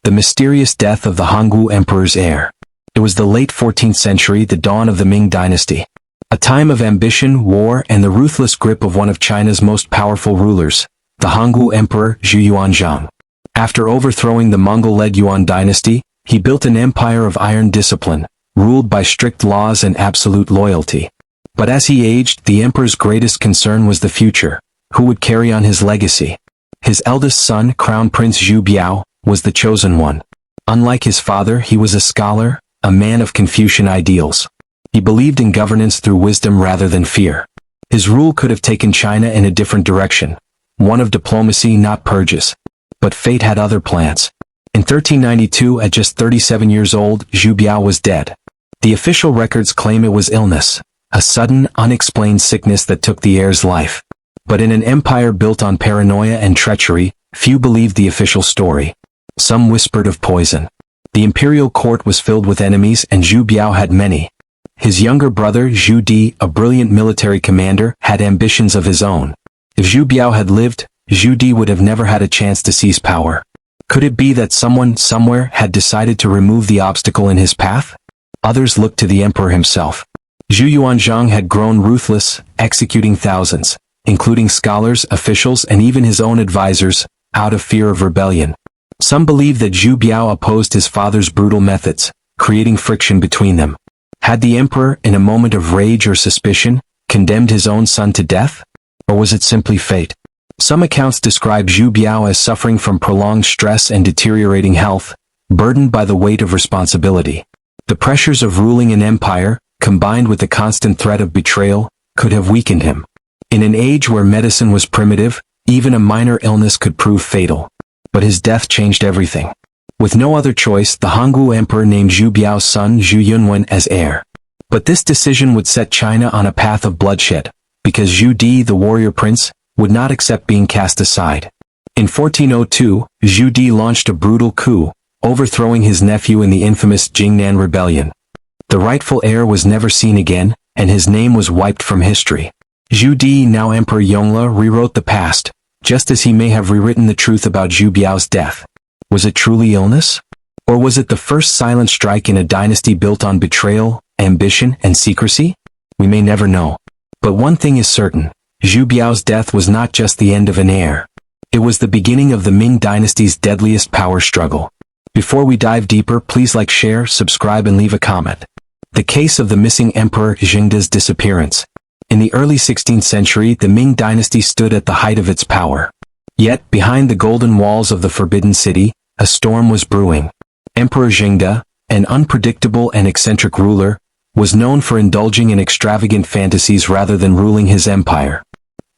The mysterious death of the Hongwu Emperor's heir. It was the late 14th century, the dawn of the Ming Dynasty. A time of ambition, war, and the ruthless grip of one of China's most powerful rulers, the Hongwu Emperor Zhu Yuanzhang. After overthrowing the Mongol-led Yuan dynasty, he built an empire of iron discipline, ruled by strict laws and absolute loyalty. But as he aged, the emperor's greatest concern was the future. Who would carry on his legacy? His eldest son, Crown Prince Zhu Biao, was the chosen one. Unlike his father, he was a scholar, a man of Confucian ideals. He believed in governance through wisdom rather than fear. His rule could have taken China in a different direction, one of diplomacy, not purges. But fate had other plans. In 1392, at just 37 years old, Zhu Biao was dead. The official records claim it was illness, a sudden, unexplained sickness that took the heir's life. But in an empire built on paranoia and treachery, few believed the official story. Some whispered of poison. The imperial court was filled with enemies, and Zhu Biao had many. His younger brother, Zhu Di, a brilliant military commander, had ambitions of his own. If Zhu Biao had lived, Zhu Di would have never had a chance to seize power. Could it be that someone, somewhere, had decided to remove the obstacle in his path? Others looked to the emperor himself. Zhu Yuanzhang had grown ruthless, executing thousands, including scholars, officials, and even his own advisors, out of fear of rebellion. Some believe that Zhu Biao opposed his father's brutal methods, creating friction between them. Had the emperor, in a moment of rage or suspicion, condemned his own son to death? Or was it simply fate? Some accounts describe Zhu Biao as suffering from prolonged stress and deteriorating health, burdened by the weight of responsibility. The pressures of ruling an empire, combined with the constant threat of betrayal, could have weakened him. In an age where medicine was primitive, even a minor illness could prove fatal. But his death changed everything. With no other choice, the Hongwu emperor named Zhu Biao's son Zhu Yunwen as heir. But this decision would set China on a path of bloodshed, because Zhu Di, the warrior prince, would not accept being cast aside. In 1402, Zhu Di launched a brutal coup, overthrowing his nephew in the infamous Jingnan Rebellion. The rightful heir was never seen again, and his name was wiped from history. Zhu Di, now Emperor Yongle, rewrote the past, just as he may have rewritten the truth about Zhu Biao's death. Was it truly illness? Or was it the first silent strike in a dynasty built on betrayal, ambition, and secrecy? We may never know. But one thing is certain, Zhu Biao's death was not just the end of an heir. It was the beginning of the Ming Dynasty's deadliest power struggle. Before we dive deeper, please like, share, subscribe, and leave a comment. The case of the missing Emperor Zhengde's disappearance. In the early 16th century, the Ming Dynasty stood at the height of its power. Yet, behind the golden walls of the Forbidden City, a storm was brewing. Emperor Zhengde, an unpredictable and eccentric ruler, was known for indulging in extravagant fantasies rather than ruling his empire.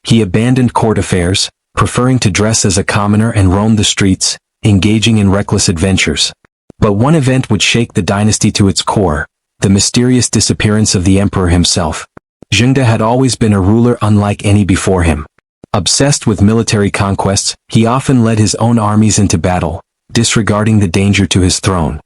He abandoned court affairs, preferring to dress as a commoner and roam the streets, engaging in reckless adventures. But one event would shake the dynasty to its core, the mysterious disappearance of the emperor himself. Zhengde had always been a ruler unlike any before him. Obsessed with military conquests, he often led his own armies into battle, disregarding the danger to his throne.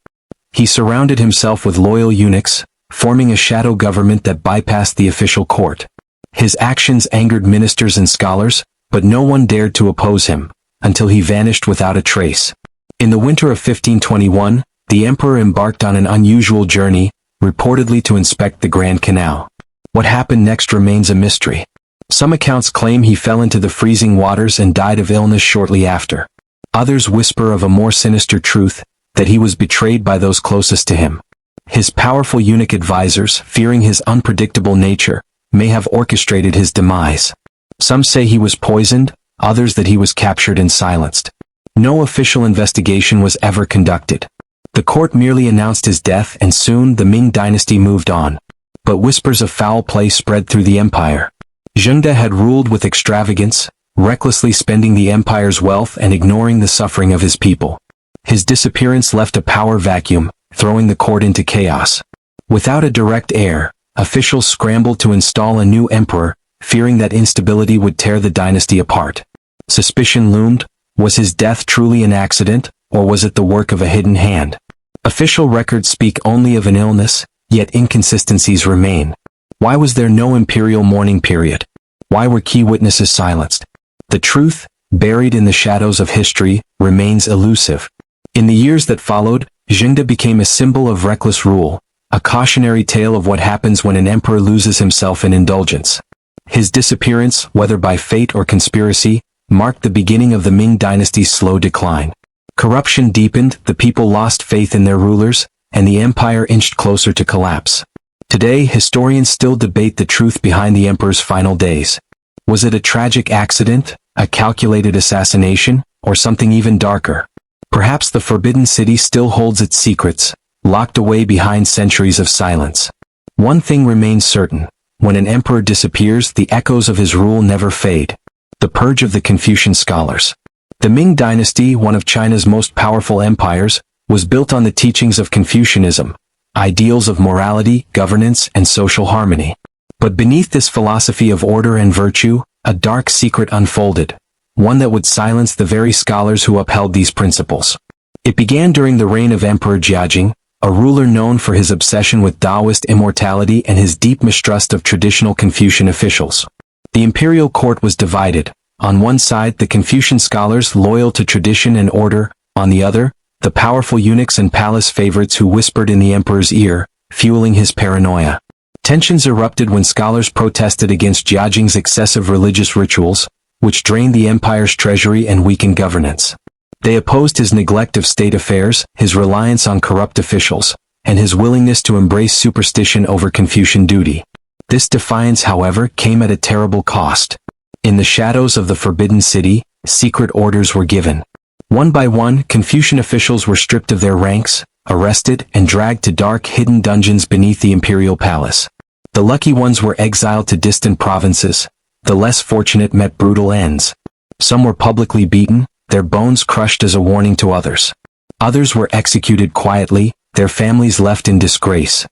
He surrounded himself with loyal eunuchs, forming a shadow government that bypassed the official court. His actions angered ministers and scholars, but no one dared to oppose him, until he vanished without a trace. In the winter of 1521, the emperor embarked on an unusual journey, reportedly to inspect the Grand Canal. What happened next remains a mystery. Some accounts claim he fell into the freezing waters and died of illness shortly after. Others whisper of a more sinister truth, that he was betrayed by those closest to him. His powerful eunuch advisors, fearing his unpredictable nature, may have orchestrated his demise. Some say he was poisoned, others that he was captured and silenced. No official investigation was ever conducted. The court merely announced his death, and soon the Ming Dynasty moved on. But whispers of foul play spread through the empire. Zhengde had ruled with extravagance, recklessly spending the empire's wealth and ignoring the suffering of his people. His disappearance left a power vacuum, throwing the court into chaos. Without a direct heir, officials scrambled to install a new emperor, fearing that instability would tear the dynasty apart. Suspicion loomed. Was his death truly an accident, or was it the work of a hidden hand? Official records speak only of an illness, yet inconsistencies remain. Why was there no imperial mourning period? Why were key witnesses silenced? The truth, buried in the shadows of history, remains elusive. In the years that followed, Zhengde became a symbol of reckless rule, a cautionary tale of what happens when an emperor loses himself in indulgence. His disappearance, whether by fate or conspiracy, marked the beginning of the Ming Dynasty's slow decline. Corruption deepened, the people lost faith in their rulers, and the empire inched closer to collapse. Today, historians still debate the truth behind the emperor's final days. Was it a tragic accident, a calculated assassination, or something even darker? Perhaps the Forbidden City still holds its secrets, locked away behind centuries of silence. One thing remains certain: when an emperor disappears, the echoes of his rule never fade. The purge of the Confucian scholars. The Ming Dynasty, one of China's most powerful empires, was built on the teachings of Confucianism, ideals of morality, governance, and social harmony. But beneath this philosophy of order and virtue, a dark secret unfolded, one that would silence the very scholars who upheld these principles. It began during the reign of Emperor Chongzhen, a ruler known for his obsession with Taoist immortality and his deep mistrust of traditional Confucian officials. The imperial court was divided. On one side, the Confucian scholars loyal to tradition and order; on the other, the powerful eunuchs and palace favorites who whispered in the emperor's ear, fueling his paranoia. Tensions erupted when scholars protested against Chongzhen's excessive religious rituals, which drained the empire's treasury and weakened governance. They opposed his neglect of state affairs, his reliance on corrupt officials, and his willingness to embrace superstition over Confucian duty. This defiance, however, came at a terrible cost. In the shadows of the Forbidden City, secret orders were given. One by one, Confucian officials were stripped of their ranks, arrested, and dragged to dark, hidden dungeons beneath the imperial palace. The lucky ones were exiled to distant provinces. The less fortunate met brutal ends. Some were publicly beaten, their bones crushed as a warning to others. Others were executed quietly, their families left in disgrace.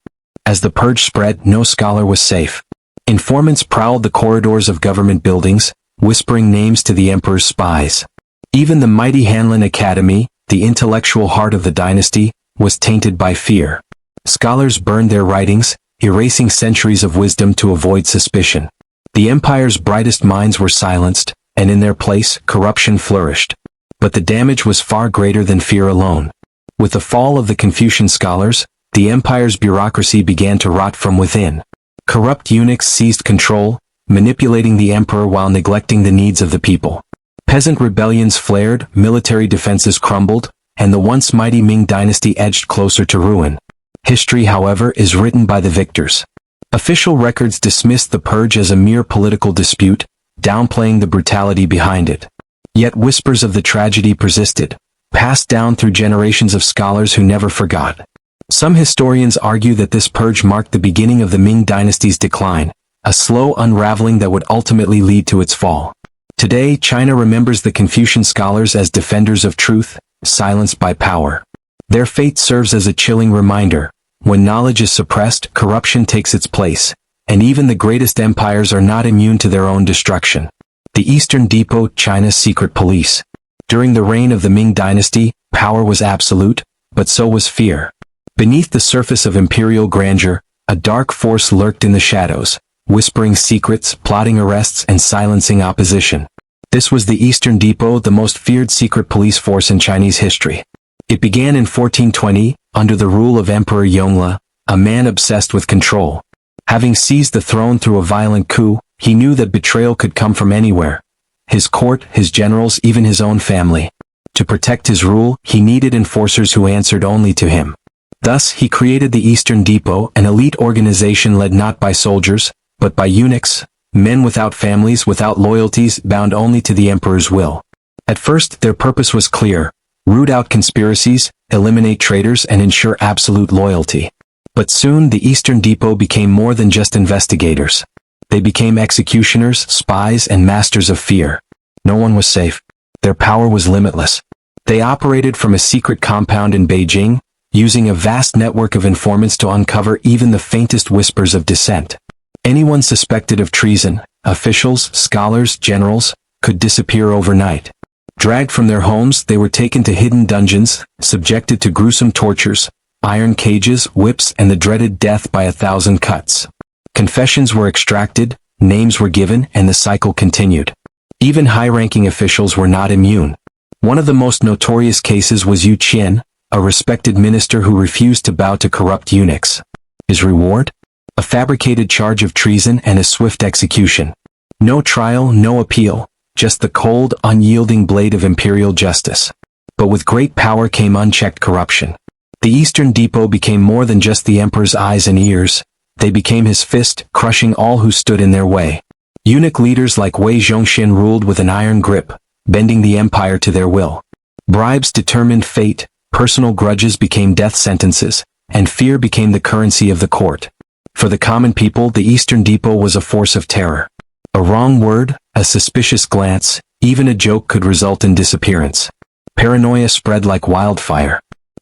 As the purge spread, no scholar was safe. Informants prowled the corridors of government buildings, whispering names to the emperor's spies. Even the mighty Hanlin Academy, the intellectual heart of the dynasty, was tainted by fear. Scholars burned their writings, erasing centuries of wisdom to avoid suspicion. The empire's brightest minds were silenced, and in their place, corruption flourished. But the damage was far greater than fear alone. With the fall of the Confucian scholars, the empire's bureaucracy began to rot from within. Corrupt eunuchs seized control, manipulating the emperor while neglecting the needs of the people. Peasant rebellions flared, military defenses crumbled, and the once mighty Ming Dynasty edged closer to ruin. History, however, is written by the victors. Official records dismissed the purge as a mere political dispute, downplaying the brutality behind it. Yet whispers of the tragedy persisted, passed down through generations of scholars who never forgot. Some historians argue that this purge marked the beginning of the Ming Dynasty's decline, a slow unraveling that would ultimately lead to its fall. Today, China remembers the Confucian scholars as defenders of truth, silenced by power. Their fate serves as a chilling reminder. When knowledge is suppressed, corruption takes its place, and even the greatest empires are not immune to their own destruction. The Eastern Depot, China's secret police. During the reign of the Ming Dynasty, power was absolute, but so was fear. Beneath the surface of imperial grandeur, a dark force lurked in the shadows, whispering secrets, plotting arrests, and silencing opposition. This was the Eastern Depot, the most feared secret police force in Chinese history. It began in 1420, under the rule of Emperor Yongle, a man obsessed with control. Having seized the throne through a violent coup, he knew that betrayal could come from anywhere. His court, his generals, even his own family. To protect his rule, he needed enforcers who answered only to him. Thus, he created the Eastern Depot, an elite organization led not by soldiers, but by eunuchs, men without families, without loyalties, bound only to the emperor's will. At first, their purpose was clear: root out conspiracies, eliminate traitors, and ensure absolute loyalty. But soon, the Eastern Depot became more than just investigators. They became executioners, spies, and masters of fear. No one was safe. Their power was limitless. They operated from a secret compound in Beijing, using a vast network of informants to uncover even the faintest whispers of dissent. Anyone suspected of treason, officials, scholars, generals, could disappear overnight. Dragged from their homes, they were taken to hidden dungeons, subjected to gruesome tortures, iron cages, whips, and the dreaded death by 1,000 cuts. Confessions were extracted, names were given, and the cycle continued. Even high-ranking officials were not immune. One of the most notorious cases was Yu Qian, a respected minister who refused to bow to corrupt eunuchs. His reward? A fabricated charge of treason and a swift execution. No trial, no appeal, just the cold, unyielding blade of imperial justice. But with great power came unchecked corruption. The Eastern Depot became more than just the emperor's eyes and ears. They became his fist, crushing all who stood in their way. Eunuch leaders like Wei Zhongxin ruled with an iron grip, bending the empire to their will. Bribes determined fate, personal grudges became death sentences, and fear became the currency of the court. For the common people, the Eastern Depot was a force of terror. A wrong word, a suspicious glance, even a joke could result in disappearance. Paranoia spread like wildfire.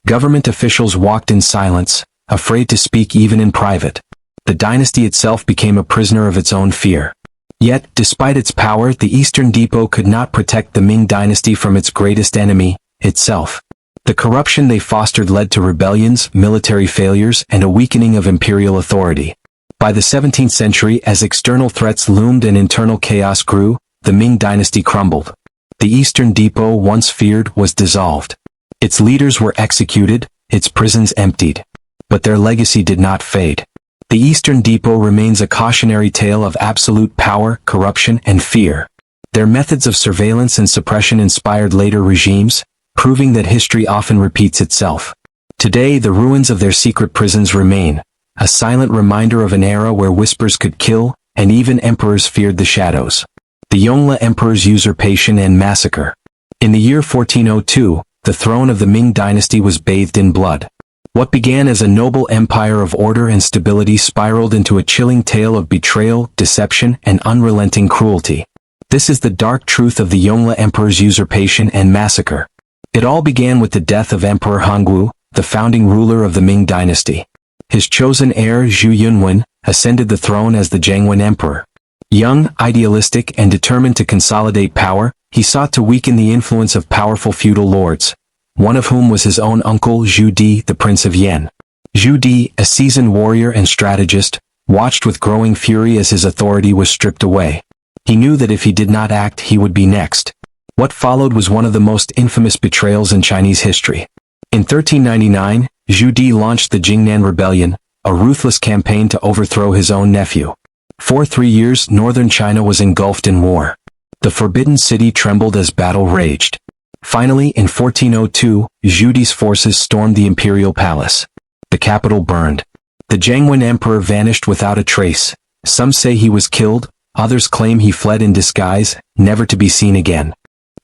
Government officials walked in silence, afraid to speak even in private. The dynasty itself became a prisoner of its own fear. Yet, despite its power, the Eastern Depot could not protect the Ming Dynasty from its greatest enemy, itself. The corruption they fostered led to rebellions, military failures, and a weakening of imperial authority. By the 17th century, as external threats loomed and internal chaos grew, the Ming Dynasty crumbled. The Eastern Depot, once feared, was dissolved. Its leaders were executed, its prisons emptied. But their legacy did not fade. The Eastern Depot remains a cautionary tale of absolute power, corruption, and fear. Their methods of surveillance and suppression inspired later regimes, proving that history often repeats itself. Today, the ruins of their secret prisons remain, a silent reminder of an era where whispers could kill, and even emperors feared the shadows. The Yongle Emperor's usurpation and massacre. In the year 1402, the throne of the Ming Dynasty was bathed in blood. What began as a noble empire of order and stability spiraled into a chilling tale of betrayal, deception, and unrelenting cruelty. This is the dark truth of the Yongle Emperor's usurpation and massacre. It all began with the death of Emperor Yongle, the founding ruler of the Ming Dynasty. His chosen heir, Zhu Yunwen, ascended the throne as the Zhengwen Emperor. Young, idealistic, and determined to consolidate power, he sought to weaken the influence of powerful feudal lords, one of whom was his own uncle Zhu Di, the Prince of Yan. Zhu Di, a seasoned warrior and strategist, watched with growing fury as his authority was stripped away. He knew that if he did not act, he would be next. What followed was one of the most infamous betrayals in Chinese history. In 1399, Zhu Di launched the Jingnan Rebellion, a ruthless campaign to overthrow his own nephew. For 3 years, northern China was engulfed in war. The Forbidden City trembled as battle raged. Finally, in 1402, Zhu Di's forces stormed the imperial palace. The capital burned. The Zhengwen Emperor vanished without a trace. Some say he was killed, others claim he fled in disguise, never to be seen again.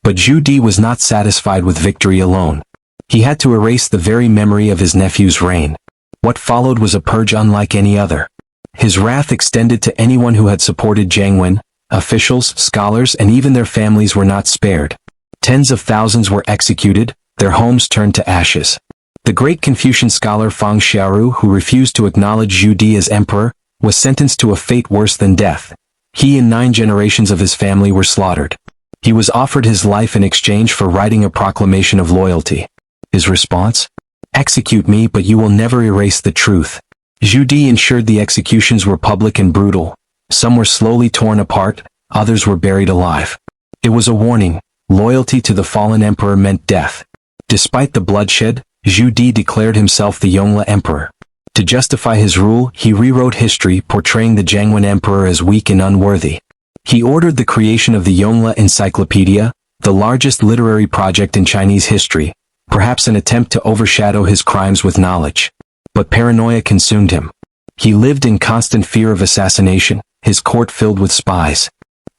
But Zhu Di was not satisfied with victory alone. He had to erase the very memory of his nephew's reign. What followed was a purge unlike any other. His wrath extended to anyone who had supported Zhengwen. Officials, scholars, and even their families were not spared. Tens of thousands were executed, their homes turned to ashes. The great Confucian scholar Fang Xiaoru, who refused to acknowledge Zhu Di as emperor, was sentenced to a fate worse than death. He and 9 generations of his family were slaughtered. He was offered his life in exchange for writing a proclamation of loyalty. His response? Execute me, but you will never erase the truth. Zhu Di ensured the executions were public and brutal. Some were slowly torn apart, others were buried alive. It was a warning. Loyalty to the fallen emperor meant death. Despite the bloodshed, Zhu Di declared himself the Yongle Emperor. To justify his rule, he rewrote history, portraying the Zhengwen Emperor as weak and unworthy. He ordered the creation of the Yongle Encyclopedia, the largest literary project in Chinese history, perhaps an attempt to overshadow his crimes with knowledge. But paranoia consumed him. He lived in constant fear of assassination, his court filled with spies.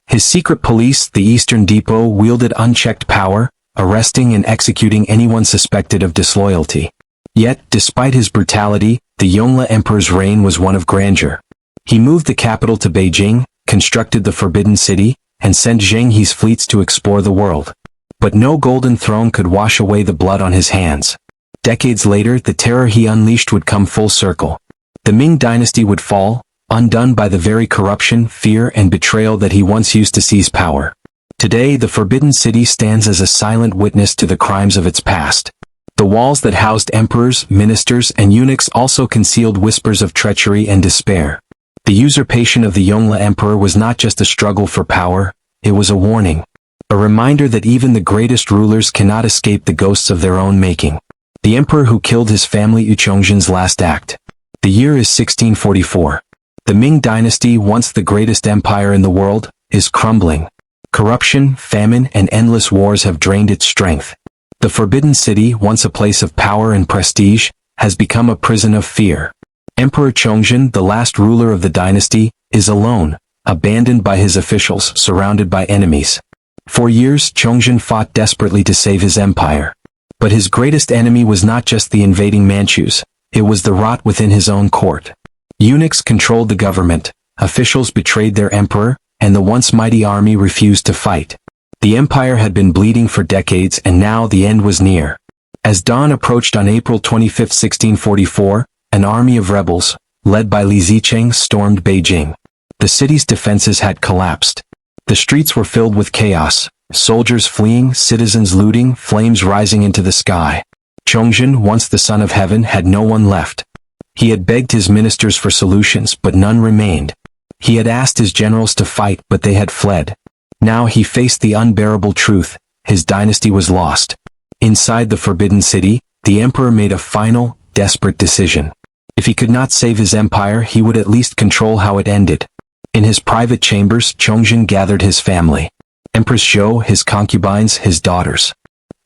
His secret police, the Eastern Depot, wielded unchecked power, arresting and executing anyone suspected of disloyalty. Yet, despite his brutality, the Yongle Emperor's reign was one of grandeur. He moved the capital to Beijing, constructed the Forbidden City, and sent Zheng He's fleets to explore the world. But no golden throne could wash away the blood on his hands. Decades later, the terror he unleashed would come full circle. The Ming Dynasty would fall, undone by the very corruption, fear, and betrayal that he once used to seize power. Today, the Forbidden City stands as a silent witness to the crimes of its past. The walls that housed emperors, ministers, and eunuchs also concealed whispers of treachery and despair. The usurpation of the Yongle Emperor was not just a struggle for power, it was a warning. A reminder that even the greatest rulers cannot escape the ghosts of their own making. The emperor who killed his family. Chongzhen's last act. The year is 1644. The Ming Dynasty, once the greatest empire in the world, is crumbling. Corruption, famine, and endless wars have drained its strength. The Forbidden City, once a place of power and prestige, has become a prison of fear. Emperor Chongzhen, the last ruler of the dynasty, is alone, abandoned by his officials, surrounded by enemies. For years, Chongzhen fought desperately to save his empire. But his greatest enemy was not just the invading Manchus, it was the rot within his own court. Eunuchs controlled the government, officials betrayed their emperor, and the once mighty army refused to fight. The empire had been bleeding for decades, and now the end was near. As dawn approached on April 25, 1644, an army of rebels, led by Li Zicheng, stormed Beijing. The city's defenses had collapsed. The streets were filled with chaos, soldiers fleeing, citizens looting, flames rising into the sky. Chongzhen, once the son of heaven, had no one left. He had begged his ministers for solutions, but none remained. He had asked his generals to fight, but they had fled. Now he faced the unbearable truth: his dynasty was lost. Inside the Forbidden City, the emperor made a final, desperate decision. If he could not save his empire, he would at least control how it ended. In his private chambers, Chongzhen gathered his family. Empress Zhou, his concubines, his daughters.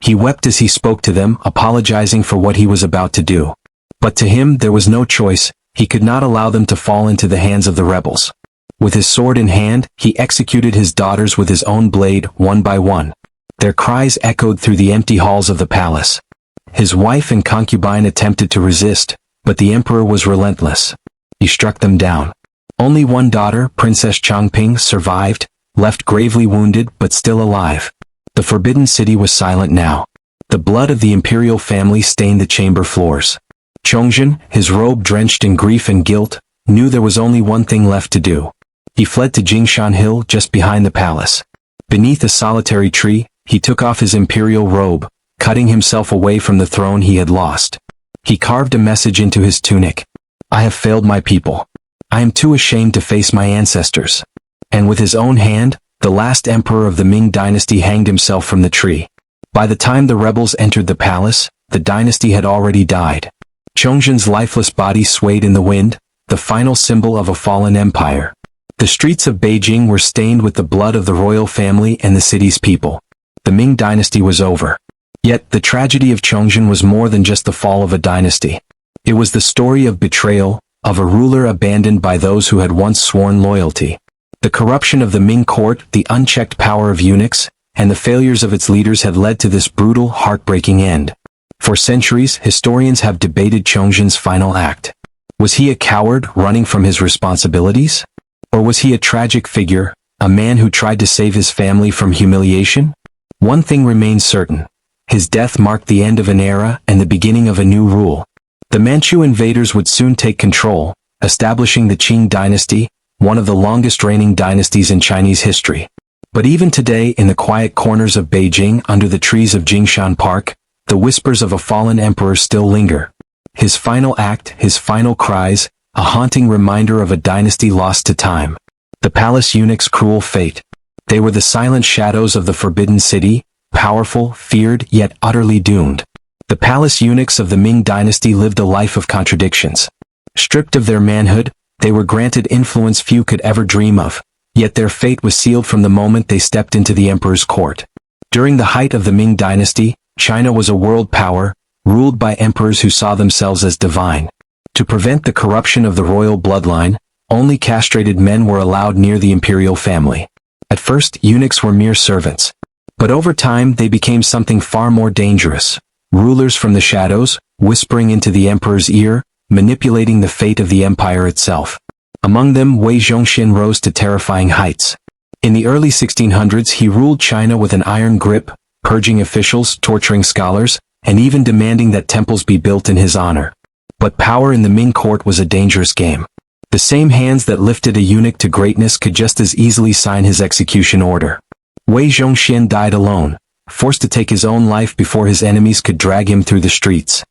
He wept as he spoke to them, apologizing for what he was about to do. But to him there was no choice. He could not allow them to fall into the hands of the rebels. With his sword in hand, he executed his daughters with his own blade, one by one. Their cries echoed through the empty halls of the palace. His wife and concubine attempted to resist, but the emperor was relentless. He struck them down. Only one daughter, Princess Changping, survived, left gravely wounded but still alive. The Forbidden City was silent now. The blood of the imperial family stained the chamber floors. Chongzhen, his robe drenched in grief and guilt, knew there was only one thing left to do. He fled to Jingshan Hill just behind the palace. Beneath a solitary tree, he took off his imperial robe, cutting himself away from the throne he had lost. He carved a message into his tunic. I have failed my people. I am too ashamed to face my ancestors. And with his own hand, the last emperor of the Ming Dynasty hanged himself from the tree. By the time the rebels entered the palace, the dynasty had already died. Chongzhen's lifeless body swayed in the wind, the final symbol of a fallen empire. The streets of Beijing were stained with the blood of the royal family and the city's people. The Ming Dynasty was over. Yet, the tragedy of Chongzhen was more than just the fall of a dynasty. It was the story of betrayal, of a ruler abandoned by those who had once sworn loyalty. The corruption of the Ming court, the unchecked power of eunuchs, and the failures of its leaders had led to this brutal, heartbreaking end. For centuries, historians have debated Chongzhen's final act. Was he a coward running from his responsibilities? Or was he a tragic figure, a man who tried to save his family from humiliation? One thing remains certain. His death marked the end of an era and the beginning of a new rule. The Manchu invaders would soon take control, establishing the Qing dynasty, one of the longest reigning dynasties in Chinese history. But even today, in the quiet corners of Beijing under the trees of Jingshan Park, the whispers of a fallen emperor still linger. His final act, his final cries, a haunting reminder of a dynasty lost to time. The palace eunuchs' cruel fate. They were the silent shadows of the Forbidden City, powerful, feared, yet utterly doomed. The palace eunuchs of the Ming Dynasty lived a life of contradictions. Stripped of their manhood, they were granted influence few could ever dream of, yet their fate was sealed from the moment they stepped into the emperor's court. During the height of the Ming Dynasty, China was a world power, ruled by emperors who saw themselves as divine. To prevent the corruption of the royal bloodline, only castrated men were allowed near the imperial family. At first, eunuchs were mere servants. But over time they became something far more dangerous. Rulers from the shadows, whispering into the emperor's ear, manipulating the fate of the empire itself. Among them, Wei Zhongxin rose to terrifying heights. In the early 1600s he ruled China with an iron grip, purging officials, torturing scholars, and even demanding that temples be built in his honor. But power in the Ming court was a dangerous game. The same hands that lifted a eunuch to greatness could just as easily sign his execution order. Wei Zhongxin died alone, forced to take his own life before his enemies could drag him through the streets.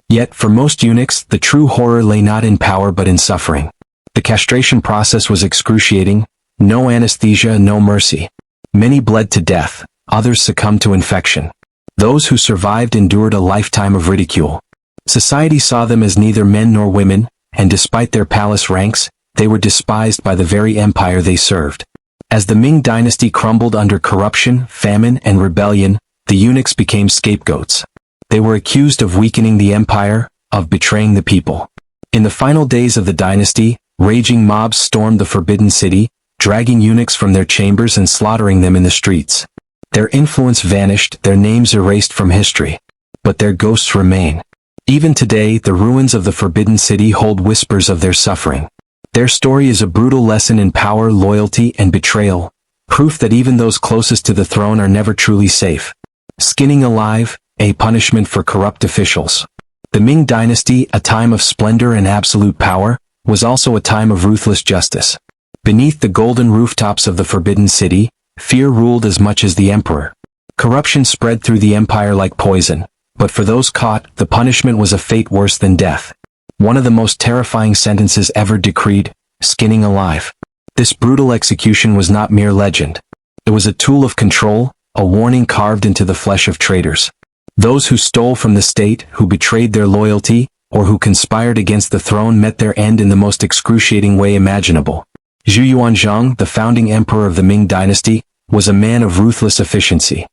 Yet, for most eunuchs, the true horror lay not in power but in suffering. The castration process was excruciating, no anesthesia, no mercy. Many bled to death, others succumbed to infection. Those who survived endured a lifetime of ridicule. Society saw them as neither men nor women, and despite their palace ranks, they were despised by the very empire they served. As the Ming Dynasty crumbled under corruption, famine, and rebellion, the eunuchs became scapegoats. They were accused of weakening the empire, of betraying the people. In the final days of the dynasty, raging mobs stormed the Forbidden City, dragging eunuchs from their chambers and slaughtering them in the streets. Their influence vanished, their names erased from history. But their ghosts remain. Even today, the ruins of the Forbidden City hold whispers of their suffering. Their story is a brutal lesson in power, loyalty, and betrayal, proof that even those closest to the throne are never truly safe. Skinning alive, a punishment for corrupt officials. The Ming Dynasty, a time of splendor and absolute power, was also a time of ruthless justice. Beneath the golden rooftops of the Forbidden City, fear ruled as much as the emperor. Corruption spread through the empire like poison, but for those caught, the punishment was a fate worse than death. One of the most terrifying sentences ever decreed, skinning alive. This brutal execution was not mere legend. It was a tool of control, a warning carved into the flesh of traitors. Those who stole from the state, who betrayed their loyalty, or who conspired against the throne met their end in the most excruciating way imaginable. Zhu Yuanzhang, the founding emperor of the Ming Dynasty, was a man of ruthless efficiency.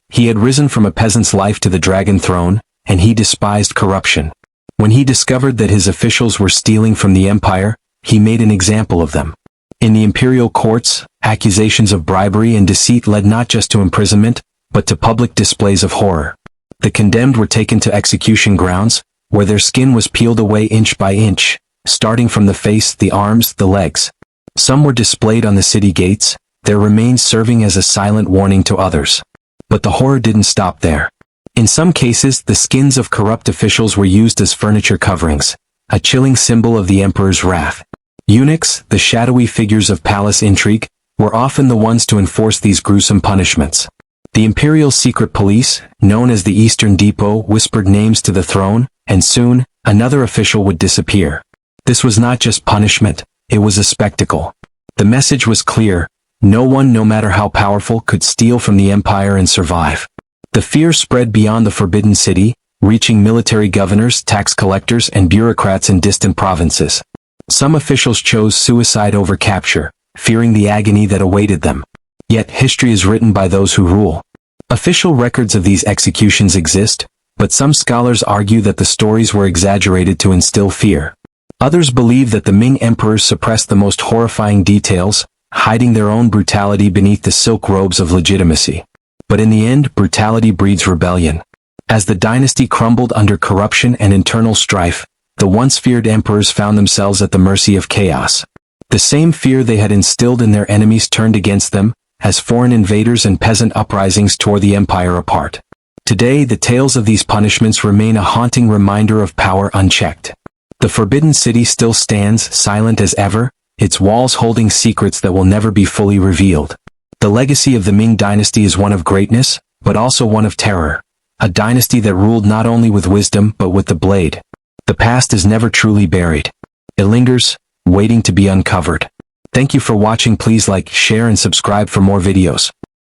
He had risen from a peasant's life to the dragon throne, and he despised corruption. When he discovered that his officials were stealing from the empire, he made an example of them. In the imperial courts, accusations of bribery and deceit led not just to imprisonment, but to public displays of horror. The condemned were taken to execution grounds, where their skin was peeled away inch by inch, starting from the face, the arms, the legs. Some were displayed on the city gates, their remains serving as a silent warning to others. But the horror didn't stop there. In some cases, the skins of corrupt officials were used as furniture coverings, a chilling symbol of the emperor's wrath. Eunuchs, the shadowy figures of palace intrigue, were often the ones to enforce these gruesome punishments. The imperial secret police, known as the Eastern Depot, whispered names to the throne, and soon, another official would disappear. This was not just punishment, it was a spectacle. The message was clear: no one, no matter how powerful, could steal from the empire and survive. The fear spread beyond the Forbidden City, reaching military governors, tax collectors, and bureaucrats in distant provinces. Some officials chose suicide over capture, fearing the agony that awaited them. Yet history is written by those who rule. Official records of these executions exist, but some scholars argue that the stories were exaggerated to instill fear. Others believe that the Ming emperors suppressed the most horrifying details, hiding their own brutality beneath the silk robes of legitimacy. But in the end, brutality breeds rebellion. As the dynasty crumbled under corruption and internal strife, the once feared emperors found themselves at the mercy of chaos. The same fear they had instilled in their enemies turned against them, as foreign invaders and peasant uprisings tore the empire apart. Today, the tales of these punishments remain a haunting reminder of power unchecked. The Forbidden City still stands, silent as ever, its walls holding secrets that will never be fully revealed. The legacy of the Ming Dynasty is one of greatness, but also one of terror. A dynasty that ruled not only with wisdom but with the blade. The past is never truly buried. It lingers, waiting to be uncovered. Thank you for watching. Please like, share, and subscribe for more videos.